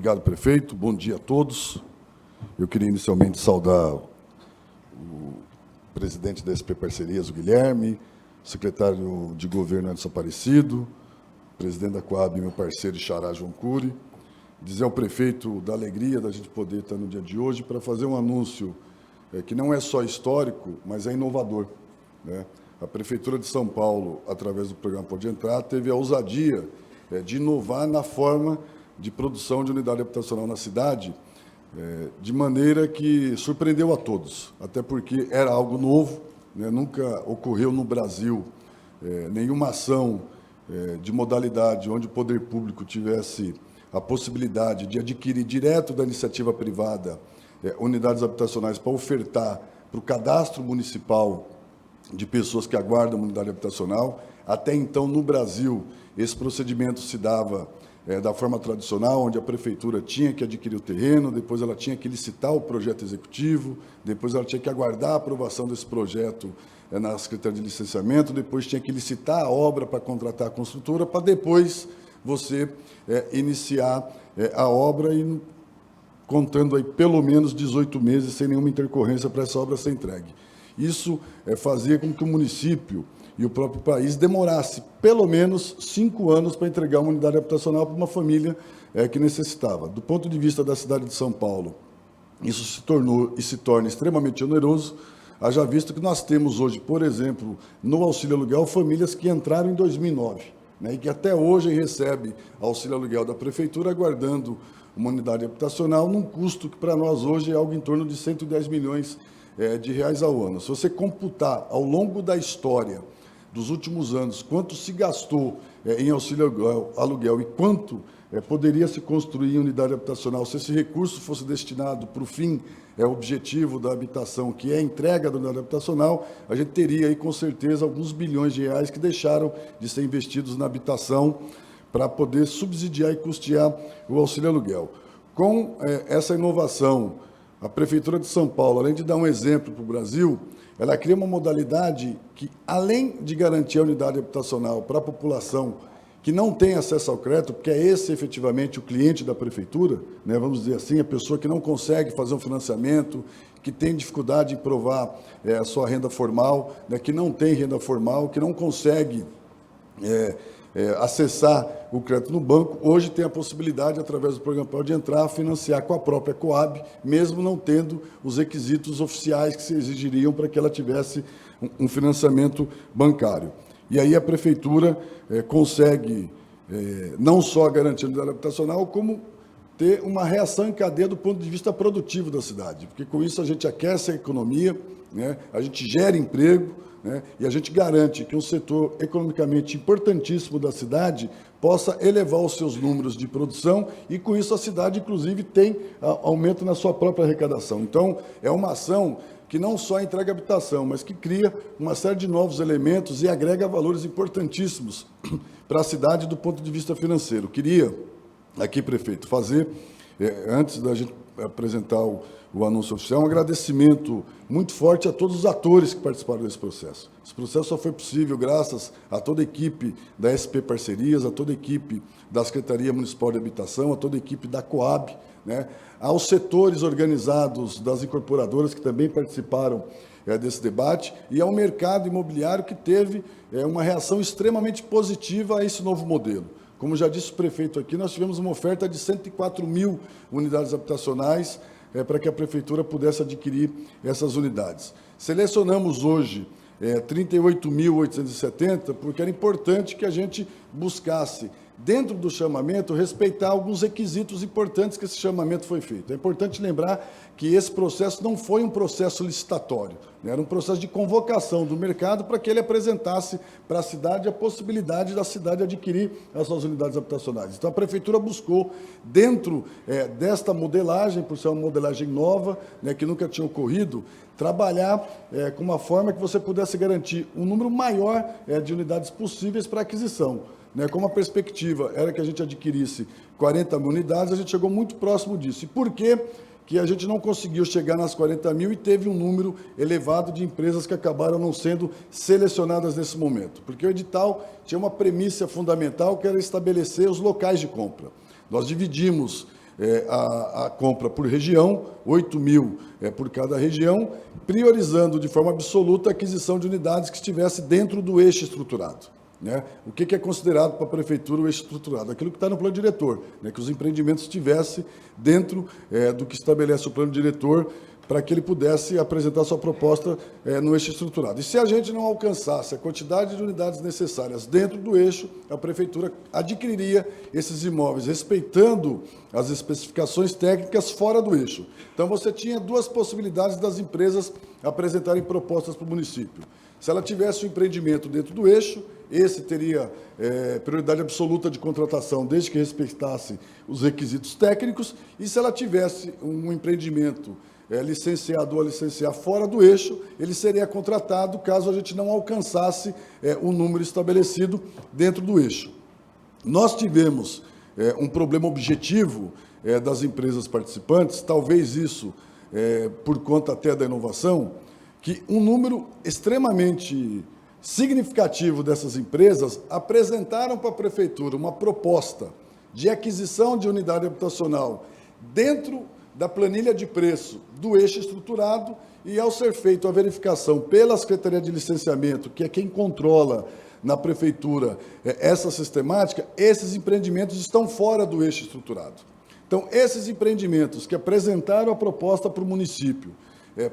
Obrigado, prefeito. Bom dia a todos. Eu queria inicialmente saudar o presidente da SP Parcerias, o Guilherme, secretário de governo, Edson Aparecido, presidente da Coab, meu parceiro Xará João Cury, dizer ao prefeito da alegria da gente poder estar no dia de hoje para fazer um anúncio que não é só histórico, mas é inovador, né? A Prefeitura de São Paulo, através do programa Pode Entrar, teve a ousadia de inovar na forma de produção de unidade habitacional na cidade, de maneira que surpreendeu a todos, até porque era algo novo, né? Nunca ocorreu no Brasil nenhuma ação de modalidade onde o poder público tivesse a possibilidade de adquirir direto da iniciativa privada unidades habitacionais para ofertar para o cadastro municipal de pessoas que aguardam uma unidade habitacional. Até então, no Brasil, esse procedimento se dava da forma tradicional, onde a prefeitura tinha que adquirir o terreno, depois ela tinha que licitar o projeto executivo, depois ela tinha que aguardar a aprovação desse projeto na Secretaria de Licenciamento, depois tinha que licitar a obra para contratar a construtora, para depois você iniciar a obra e contando aí pelo menos 18 meses sem nenhuma intercorrência para essa obra ser entregue. Isso fazia com que o município e o próprio país demorasse pelo menos 5 anos para entregar uma unidade habitacional para uma família que necessitava. Do ponto de vista da cidade de São Paulo, isso se tornou e se torna extremamente oneroso, haja visto que nós temos hoje, por exemplo, no auxílio aluguel, famílias que entraram em 2009, né, e que até hoje recebem auxílio aluguel da prefeitura, aguardando uma unidade habitacional, num custo que para nós hoje é algo em torno de 110 milhões de reais ao ano. Se você computar ao longo da história dos últimos anos quanto se gastou em auxílio aluguel e quanto poderia se construir em unidade habitacional se esse recurso fosse destinado para o fim objetivo da habitação, que é a entrega da unidade habitacional, a gente teria aí com certeza alguns bilhões de reais que deixaram de ser investidos na habitação para poder subsidiar e custear o auxílio aluguel. Com essa inovação, a Prefeitura de São Paulo, além de dar um exemplo para o Brasil, ela cria uma modalidade que, além de garantir a unidade habitacional para a população que não tem acesso ao crédito, porque é esse efetivamente o cliente da Prefeitura, né, vamos dizer assim, a pessoa que não consegue fazer um financiamento, que tem dificuldade em provar a sua renda formal, né, que não tem renda formal, que não consegue acessar o crédito no banco, hoje tem a possibilidade, através do programa Pode Entrar, financiar com a própria Coab, mesmo não tendo os requisitos oficiais que se exigiriam para que ela tivesse um financiamento bancário. E aí a Prefeitura consegue não só garantir a unidade habitacional, como ter uma reação em cadeia do ponto de vista produtivo da cidade, porque com isso a gente aquece a economia, né, a gente gera emprego, né, e a gente garante que um setor economicamente importantíssimo da cidade possa elevar os seus números de produção e, com isso, a cidade, inclusive, tem aumento na sua própria arrecadação. Então, é uma ação que não só entrega habitação, mas que cria uma série de novos elementos e agrega valores importantíssimos para a cidade do ponto de vista financeiro. Queria, aqui, prefeito, fazer, antes da gente apresentar o anúncio oficial, um agradecimento muito forte a todos os atores que participaram desse processo. Esse processo só foi possível graças a toda a equipe da SP Parcerias, a toda a equipe da Secretaria Municipal de Habitação, a toda a equipe da Coab, né, aos setores organizados das incorporadoras que também participaram desse debate e ao mercado imobiliário que teve uma reação extremamente positiva a esse novo modelo. Como já disse o prefeito aqui, nós tivemos uma oferta de 104 mil unidades habitacionais para que a Prefeitura pudesse adquirir essas unidades. Selecionamos hoje 38.870, porque era importante que a gente buscasse, dentro do chamamento, respeitar alguns requisitos importantes que esse chamamento foi feito. É importante lembrar que esse processo não foi um processo licitatório, né? Era um processo de convocação do mercado para que ele apresentasse para a cidade a possibilidade da cidade adquirir as suas unidades habitacionais. Então, a Prefeitura buscou, dentro desta modelagem, por ser uma modelagem nova, né, que nunca tinha ocorrido, trabalhar com uma forma que você pudesse garantir um número maior de unidades possíveis para aquisição. Como a perspectiva era que a gente adquirisse 40 mil unidades, a gente chegou muito próximo disso. E por que a gente não conseguiu chegar nas 40 mil e teve um número elevado de empresas que acabaram não sendo selecionadas nesse momento? Porque o edital tinha uma premissa fundamental, que era estabelecer os locais de compra. Nós dividimos a compra por região, 8 mil por cada região, priorizando de forma absoluta a aquisição de unidades que estivesse dentro do eixo estruturado. Né? O que é considerado para a Prefeitura o eixo estruturado? Aquilo que está no plano diretor, né? Que os empreendimentos estivessem dentro do que estabelece o plano diretor, para que ele pudesse apresentar sua proposta no eixo estruturado. E se a gente não alcançasse a quantidade de unidades necessárias dentro do eixo, a Prefeitura adquiriria esses imóveis, respeitando as especificações técnicas fora do eixo. Então, você tinha duas possibilidades das empresas apresentarem propostas para o município. Se ela tivesse um empreendimento dentro do eixo, esse teria prioridade absoluta de contratação, desde que respeitasse os requisitos técnicos, e se ela tivesse um empreendimento licenciado ou licenciar fora do eixo, ele seria contratado caso a gente não alcançasse o número estabelecido dentro do eixo. Nós tivemos um problema objetivo das empresas participantes, talvez isso por conta até da inovação, que um número extremamente significativo dessas empresas apresentaram para a Prefeitura uma proposta de aquisição de unidade habitacional dentro da planilha de preço do eixo estruturado, e ao ser feita a verificação pela Secretaria de Licenciamento, que é quem controla na Prefeitura essa sistemática, esses empreendimentos estão fora do eixo estruturado. Então, esses empreendimentos que apresentaram a proposta para o município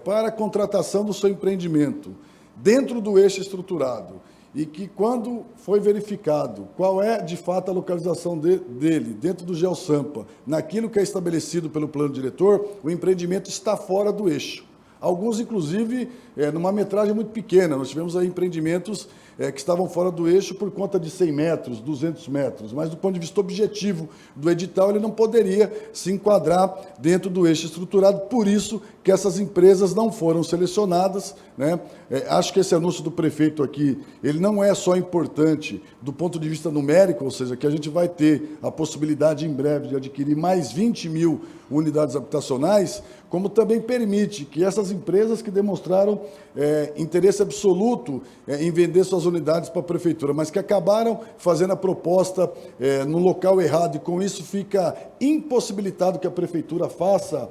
para a contratação do seu empreendimento dentro do eixo estruturado, e que, quando foi verificado qual é, de fato, a localização dele, dentro do GeoSampa, naquilo que é estabelecido pelo plano diretor, o empreendimento está fora do eixo. Alguns, inclusive, numa metragem muito pequena. Nós tivemos aí empreendimentos que estavam fora do eixo por conta de 100 metros, 200 metros, mas do ponto de vista objetivo do edital, ele não poderia se enquadrar dentro do eixo estruturado, por isso que essas empresas não foram selecionadas, né? Acho que esse anúncio do prefeito aqui, ele não é só importante do ponto de vista numérico, ou seja, que a gente vai ter a possibilidade em breve de adquirir mais 20 mil unidades habitacionais, como também permite que essas empresas que demonstraram interesse absoluto em vender suas unidades para a Prefeitura, mas que acabaram fazendo a proposta no local errado, e com isso fica impossibilitado que a Prefeitura faça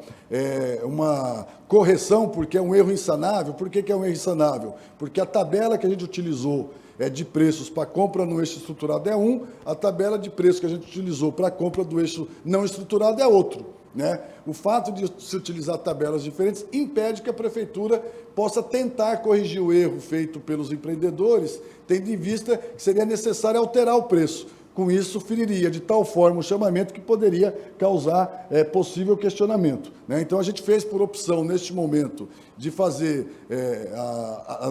uma correção, porque é um erro insanável. Por que é um erro insanável? Porque a tabela que a gente utilizou de preços para compra no eixo estruturado é um, a tabela de preço que a gente utilizou para a compra do eixo não estruturado é outro. Né? O fato de se utilizar tabelas diferentes impede que a Prefeitura possa tentar corrigir o erro feito pelos empreendedores, tendo em vista que seria necessário alterar o preço. Com isso, feriria de tal forma o chamamento que poderia causar possível questionamento. Né? Então, a gente fez por opção, neste momento, de fazer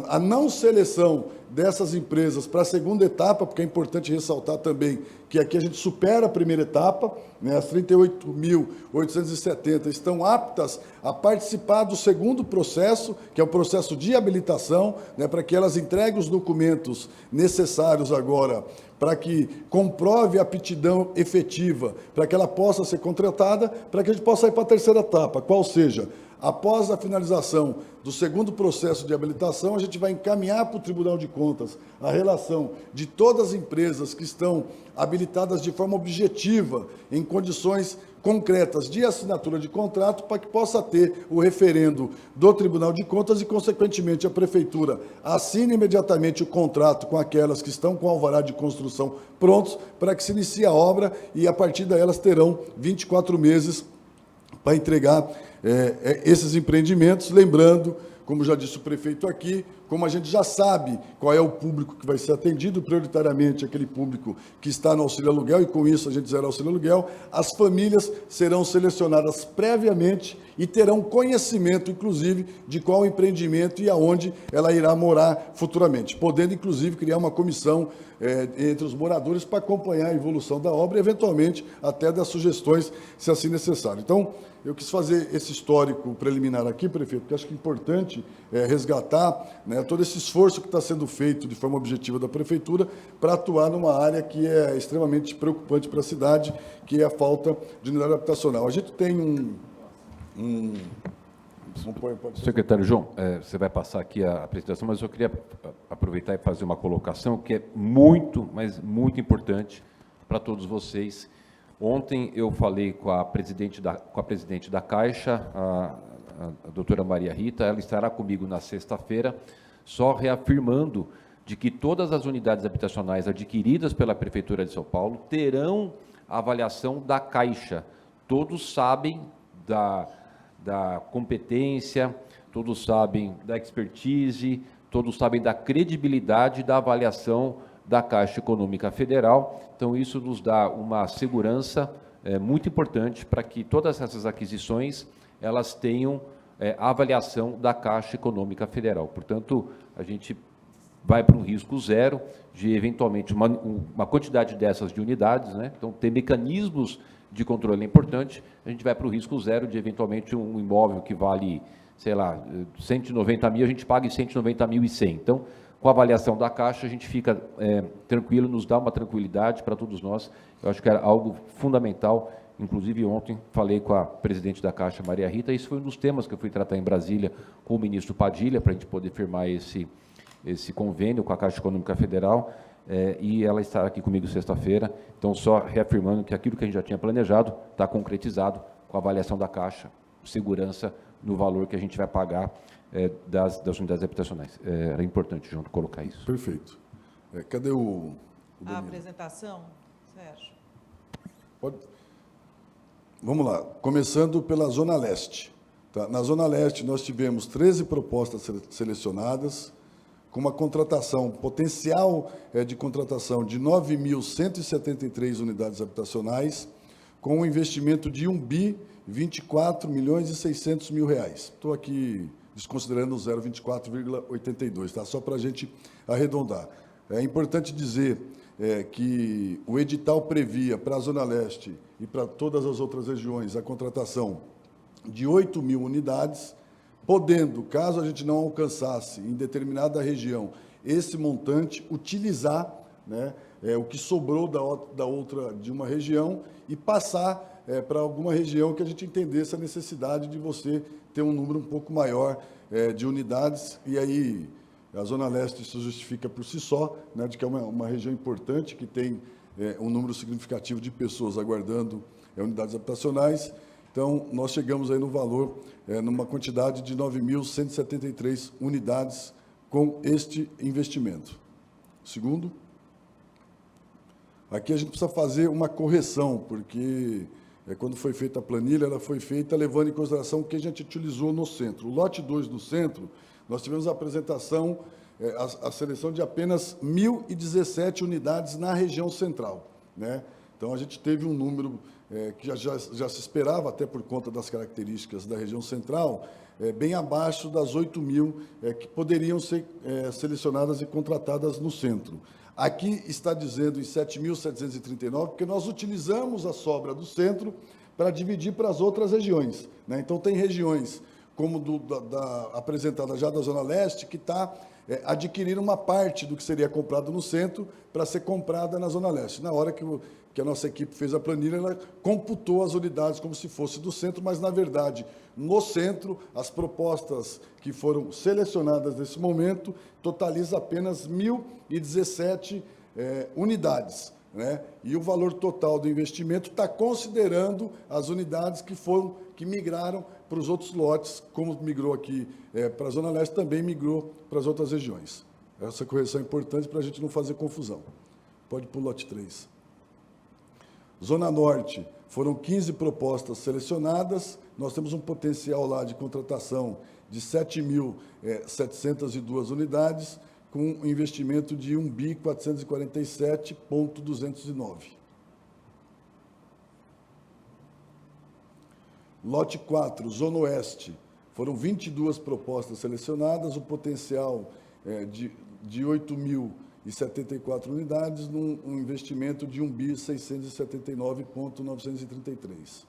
a não seleção dessas empresas para a segunda etapa, porque é importante ressaltar também que aqui a gente supera a primeira etapa, né? As 38.870 estão aptas a participar do segundo processo, que é o processo de habilitação, né? Para que elas entreguem os documentos necessários agora, para que comprove a aptidão efetiva, para que ela possa ser contratada, para que a gente possa ir para a terceira etapa, qual seja, após a finalização do segundo processo de habilitação, a gente vai encaminhar para o Tribunal de Contas a relação de todas as empresas que estão habilitadas de forma objetiva, em condições concretas de assinatura de contrato, para que possa ter o referendo do Tribunal de Contas e, consequentemente, a Prefeitura assine imediatamente o contrato com aquelas que estão com o alvará de construção prontos, para que se inicie a obra, e a partir daí elas terão 24 meses para entregar esses empreendimentos, lembrando, como já disse o prefeito aqui, como a gente já sabe qual é o público que vai ser atendido, prioritariamente aquele público que está no auxílio aluguel, e com isso a gente zera o auxílio aluguel, as famílias serão selecionadas previamente e terão conhecimento, inclusive, de qual empreendimento e aonde ela irá morar futuramente, podendo, inclusive, criar uma comissão entre os moradores para acompanhar a evolução da obra e, eventualmente, até dar sugestões, se assim necessário. Então, eu quis fazer esse histórico preliminar aqui, prefeito, porque acho que é importante resgatar, né, todo esse esforço que está sendo feito de forma objetiva da Prefeitura para atuar numa área que é extremamente preocupante para a cidade, que é a falta de unidade habitacional. A gente tem Secretário João, você vai passar aqui a apresentação, mas eu queria aproveitar e fazer uma colocação que é muito, mas muito importante para todos vocês. Ontem eu falei com a presidente da Caixa, a doutora Maria Rita, ela estará comigo na sexta-feira, só reafirmando de que todas as unidades habitacionais adquiridas pela Prefeitura de São Paulo terão a avaliação da Caixa. Todos sabem da competência, todos sabem da expertise, todos sabem da credibilidade da avaliação da Caixa Econômica Federal. Então, isso nos dá uma segurança muito importante para que todas essas aquisições elas tenham a avaliação da Caixa Econômica Federal. Portanto, a gente vai para um risco zero de, eventualmente, uma quantidade dessas de unidades, né? Então, ter mecanismos de controle é importante. A gente vai para o risco zero de, eventualmente, um imóvel que vale, sei lá, 190 mil, a gente paga em 190.100. Então, com a avaliação da Caixa, a gente fica tranquilo, nos dá uma tranquilidade para todos nós. Eu acho que era algo fundamental. Inclusive, ontem falei com a presidente da Caixa, Maria Rita, e isso foi um dos temas que eu fui tratar em Brasília com o ministro Padilha, para a gente poder firmar esse convênio com a Caixa Econômica Federal, e ela estará aqui comigo sexta-feira. Então, só reafirmando que aquilo que a gente já tinha planejado está concretizado com a avaliação da Caixa, segurança no valor que a gente vai pagar das unidades habitacionais. Era importante, João, colocar isso. Perfeito. Cadê o a apresentação, Sérgio? Vamos lá, começando pela Zona Leste. Tá? Na Zona Leste, nós tivemos 13 propostas selecionadas, com uma contratação, potencial de contratação de 9.173 unidades habitacionais, com um investimento de 1 bi 24 milhões e 600 mil reais. Estou aqui desconsiderando o 0,24,82, tá? Só para a gente arredondar. É importante dizer que o edital previa para a Zona Leste e para todas as outras regiões a contratação de 8 mil unidades, podendo, caso a gente não alcançasse em determinada região esse montante, utilizar, né, o que sobrou de uma região e passar para alguma região que a gente entendesse a necessidade de você ter um número um pouco maior de unidades, e aí a Zona Leste isso justifica por si só, né, de que é uma região importante, que tem um número significativo de pessoas aguardando unidades habitacionais. Então, nós chegamos aí no valor, numa quantidade de 9.173 unidades com este investimento. Segundo, aqui a gente precisa fazer uma correção, porque quando foi feita a planilha, ela foi feita levando em consideração o que a gente utilizou no centro. O lote 2 do centro, nós tivemos a apresentação, a seleção de apenas 1.017 unidades na região central, né? Então, a gente teve um número que já se esperava, até por conta das características da região central, bem abaixo das 8 mil que poderiam ser selecionadas e contratadas no centro. Aqui está dizendo em 7.739, porque nós utilizamos a sobra do centro para dividir para as outras regiões, né? Então, tem regiões, como apresentada já da Zona Leste, que está adquirindo uma parte do que seria comprado no centro para ser comprada na Zona Leste. Na hora que a nossa equipe fez a planilha, ela computou as unidades como se fosse do centro, mas, na verdade, no centro, as propostas que foram selecionadas nesse momento totalizam apenas 1.017 unidades, né? E o valor total do investimento está considerando as unidades que migraram para os outros lotes, como migrou aqui para a Zona Leste, também migrou para as outras regiões. Essa correção é importante para a gente não fazer confusão. Pode ir para o lote 3. Zona Norte, foram 15 propostas selecionadas, nós temos um potencial lá de contratação de 7.702 unidades, com um investimento de 1 bi 447,209. Lote 4, Zona Oeste, foram 22 propostas selecionadas, o potencial de 8.074 unidades, num investimento de 1 bi 679,933.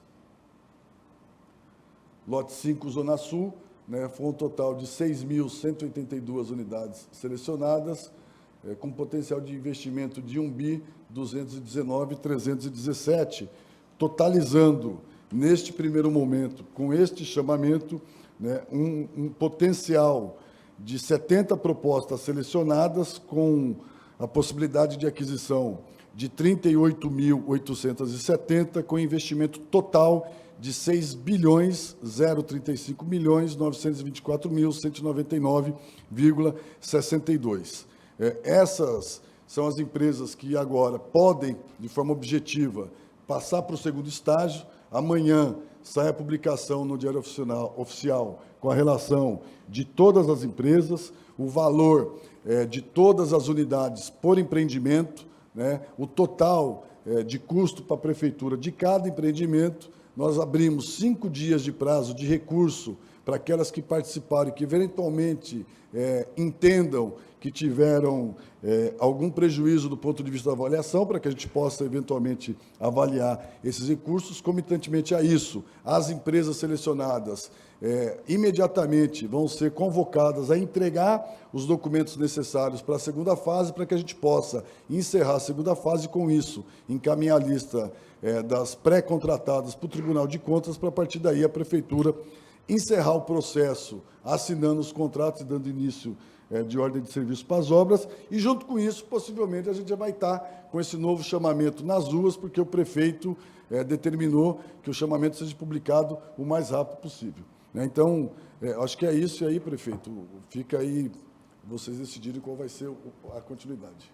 Lote 5, Zona Sul, né, foi um total de 6.182 unidades selecionadas, com potencial de investimento de 1 bi 219,317, totalizando, neste primeiro momento, com este chamamento, né, um potencial de 70 propostas selecionadas, com a possibilidade de aquisição de 38.870, com investimento total de 6.035.924.199,62. Essas são as empresas que agora podem, de forma objetiva, passar para o segundo estágio. Amanhã sai a publicação no Diário Oficial com a relação de todas as empresas, o valor de todas as unidades por empreendimento, né, o total de custo para a prefeitura de cada empreendimento. Nós abrimos 5 dias de prazo de recurso para aquelas que participaram e que eventualmente entendam que tiveram algum prejuízo do ponto de vista da avaliação, para que a gente possa eventualmente avaliar esses recursos. Comitantemente a isso, as empresas selecionadas imediatamente vão ser convocadas a entregar os documentos necessários para a segunda fase, para que a gente possa encerrar a segunda fase e, com isso, encaminhar a lista das pré-contratadas para o Tribunal de Contas, para, a partir daí, a Prefeitura encerrar o processo, assinando os contratos e dando início de ordem de serviço para as obras, e, junto com isso, possivelmente, a gente já vai estar com esse novo chamamento nas ruas, porque o prefeito determinou que o chamamento seja publicado o mais rápido possível. Então, acho que é isso, e aí, prefeito, fica aí vocês decidirem qual vai ser a continuidade.